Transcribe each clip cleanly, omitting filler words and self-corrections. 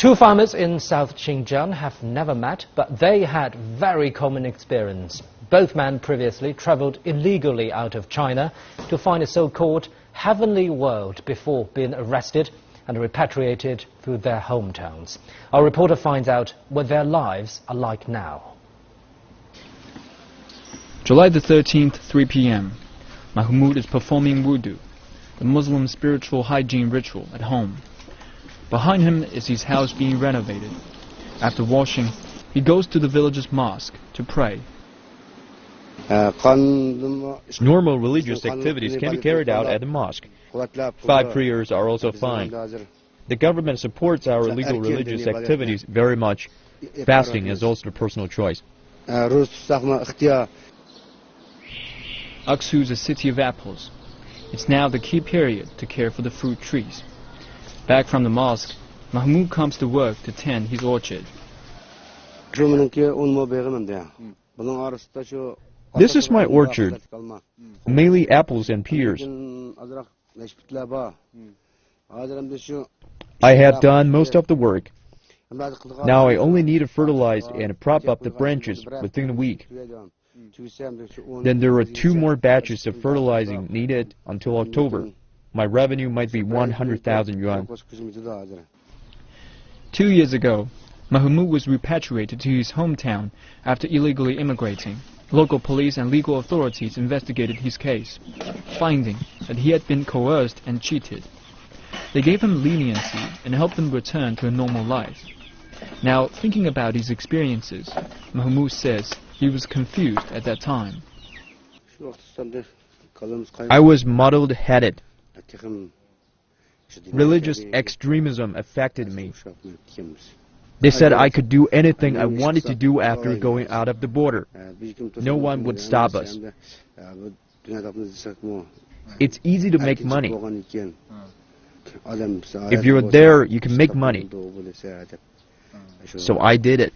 Two farmers in South Xinjiang have never met, but they had very common experience. Both men previously traveled illegally out of China to find a so-called heavenly world before being arrested and repatriated through their hometowns. Our reporter finds out what their lives are like now. July the 13th, 3 p.m. Mexmut is performing Wudu, the Muslim spiritual hygiene ritual at home. Behind him is his house being renovated. After washing, he goes to the village's mosque to pray. Normal religious activities can be carried out at the mosque. 5 prayers are also fine. The government supports our legal religious activities very much. Fasting is also a personal choice. Aksu is a city of apples. It's now the key period to care for the fruit trees. Back from the mosque, Mexmut comes to work to tend his orchard. This is my orchard, mainly apples and pears. I have done most of the work. Now I only need to fertilize and prop up the branches within a week. Then there are 2 more batches of fertilizing needed until October. My revenue might be 100,000 yuan. 2 years ago, Mexmut was repatriated to his hometown after illegally immigrating. Local police and legal authorities investigated his case, finding that he had been coerced and cheated. They gave him leniency and helped him return to a normal life. Now, thinking about his experiences, Mexmut says he was confused at that time. I was muddled-headed. Religious extremism affected me. They said I could do anything I wanted to do after going out of the border. No one would stop us. It's easy to make money. If you're there, you can make money. So I did it.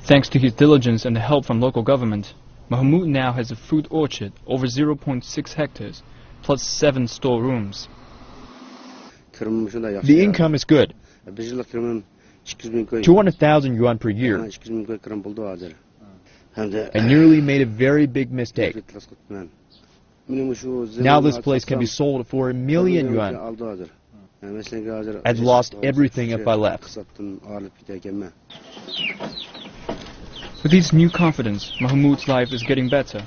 Thanks to his diligence and the help from local government, Mexmut now has a fruit orchard over 0.6 hectares, plus 7 storerooms. The income is good. 200,000 yuan per year. I nearly made a very big mistake. Now this place can be sold for 1 million yuan. I'd lost everything if I left. With his new confidence, Mexmut's life is getting better.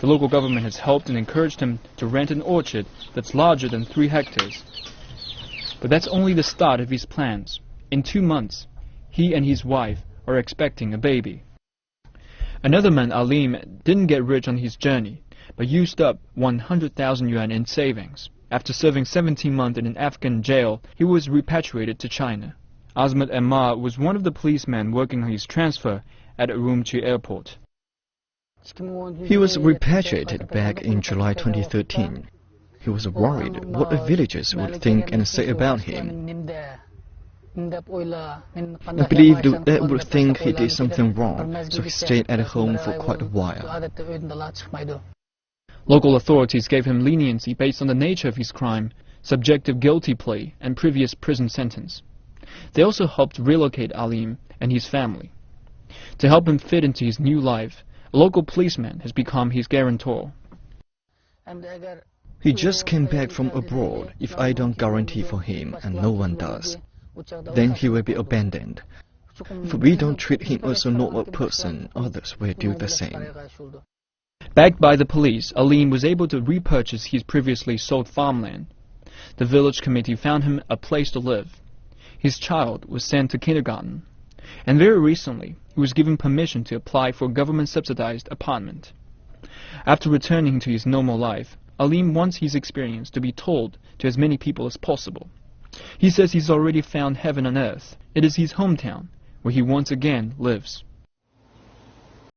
The local government has helped and encouraged him to rent an orchard that's larger than 3 hectares. But that's only the start of his plans. In 2 months, he and his wife are expecting a baby. Another man, Alim, didn't get rich on his journey, but used up 100,000 yuan in savings. After serving 17 months in an Afghan jail, he was repatriated to China. Azmat Ammar was one of the policemen working on his transfer at Urumqi airport. He was repatriated back in July 2013. He was worried what the villagers would think and say about him. I believed they would think he did something wrong, so he stayed at home for quite a while. Local authorities gave him leniency based on the nature of his crime, subjective guilty plea, and previous prison sentence. They also helped relocate Alim and his family. To help him fit into his new life, a local policeman has become his guarantor. He just came back from abroad. If I don't guarantee for him, and no one does, then he will be abandoned. If we don't treat him as a normal person, others will do the same. Backed by the police, Alim was able to repurchase his previously sold farmland. The village committee found him a place to live. His child was sent to kindergarten. And very recently, he was given permission to apply for a government-subsidized apartment. After returning to his normal life, Alim wants his experience to be told to as many people as possible. He says he's already found heaven on earth. It is his hometown, where he once again lives.